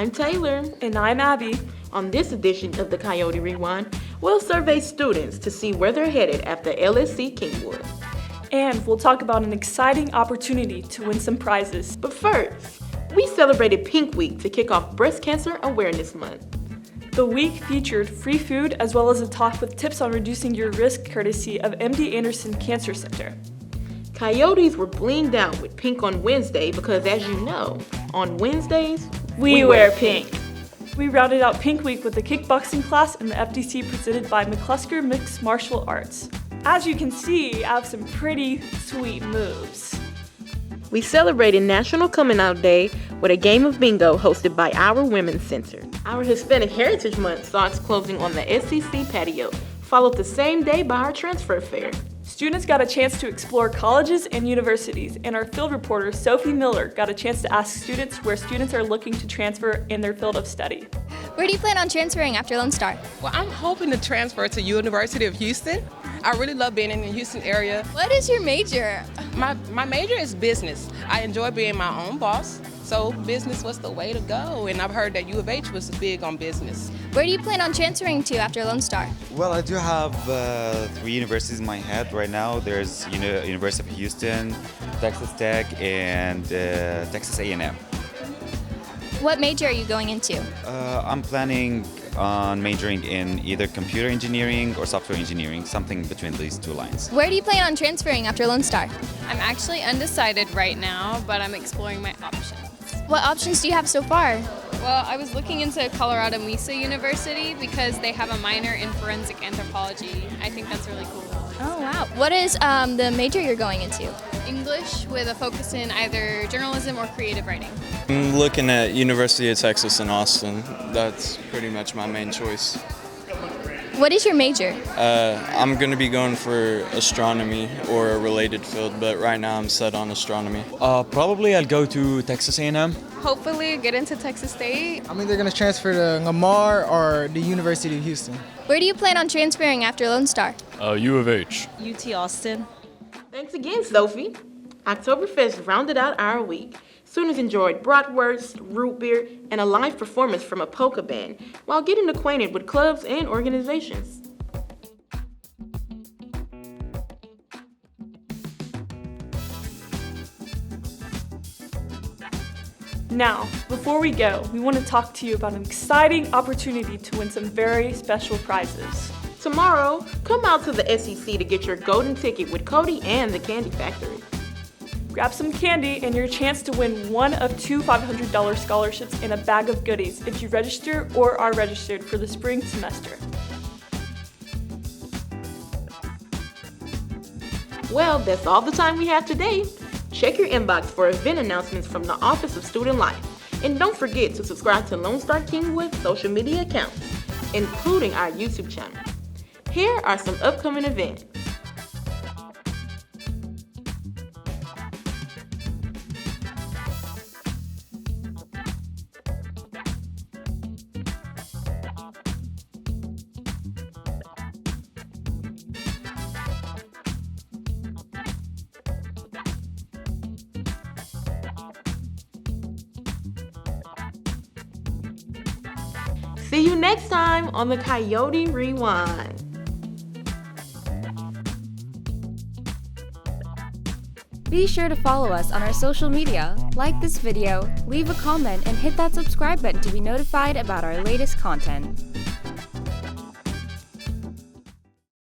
I'm Taylor. And I'm Abby. On this edition of the Coyote Rewind, we'll survey students to see where they're headed after LSC-Kingwood. And we'll talk about an exciting opportunity to win some prizes. But first, we celebrated Pink Week to kick off Breast Cancer Awareness Month. The week featured free food as well as a talk with tips on reducing your risk courtesy of MD Anderson Cancer Center. Coyotes were blinged out with pink on Wednesday because, as you know, on Wednesdays, we wear pink. We rounded out Pink Week with a kickboxing class in the FDC presented by McClusker Mixed Martial Arts. As you can see, I have some pretty sweet moves. We celebrated National Coming Out Day with a game of bingo hosted by our Women's Center. Our Hispanic Heritage Month saw its closing on the SEC patio, followed the same day by our transfer fair. Students got a chance to explore colleges and universities, and our field reporter, Sophie Miller, got a chance to ask students where students are looking to transfer in their field of study. Where do you plan on transferring after Lone Star? Well, I'm hoping to transfer to University of Houston. I really love being in the Houston area. What is your major? My major is business. I enjoy being my own boss, so business was the way to go, and I've heard that U of H was big on business. Where do you plan on transferring to after Lone Star? Well, I do have 3 universities in my head right now. There's University of Houston, Texas Tech, and Texas A&M. What major are you going into? I'm planning on majoring in either computer engineering or software engineering, something between these 2 lines. Where do you plan on transferring after Lone Star? I'm actually undecided right now, but I'm exploring my options. What options do you have so far? Well, I was looking into Colorado Mesa University because they have a minor in forensic anthropology. I think that's really cool. Oh, wow. What is the major you're going into? English with a focus in either journalism or creative writing. I'm looking at University of Texas in Austin. That's pretty much my main choice. What is your major? I'm going to be going for astronomy or a related field, but right now I'm set on astronomy. Probably I'll go to Texas A&M. Hopefully get into Texas State. I'm either going to transfer to Lamar or the University of Houston. Where do you plan on transferring after Lone Star? U of H. UT Austin. Thanks again, Sophie. Oktoberfest rounded out our week. Students enjoyed bratwurst, root beer, and a live performance from a polka band while getting acquainted with clubs and organizations. Now, before we go, we want to talk to you about an exciting opportunity to win some very special prizes. Tomorrow, come out to the SEC to get your golden ticket with Cody and the Candy Factory. Grab some candy and your chance to win one of 2 $500 scholarships and a bag of goodies if you register or are registered for the spring semester. Well, that's all the time we have today. Check your inbox for event announcements from the Office of Student Life. And don't forget to subscribe to Lone Star Kingwood's social media accounts, including our YouTube channel. Here are some upcoming events. See you next time on the Coyote Rewind. Be sure to follow us on our social media, like this video, leave a comment, and hit that subscribe button to be notified about our latest content.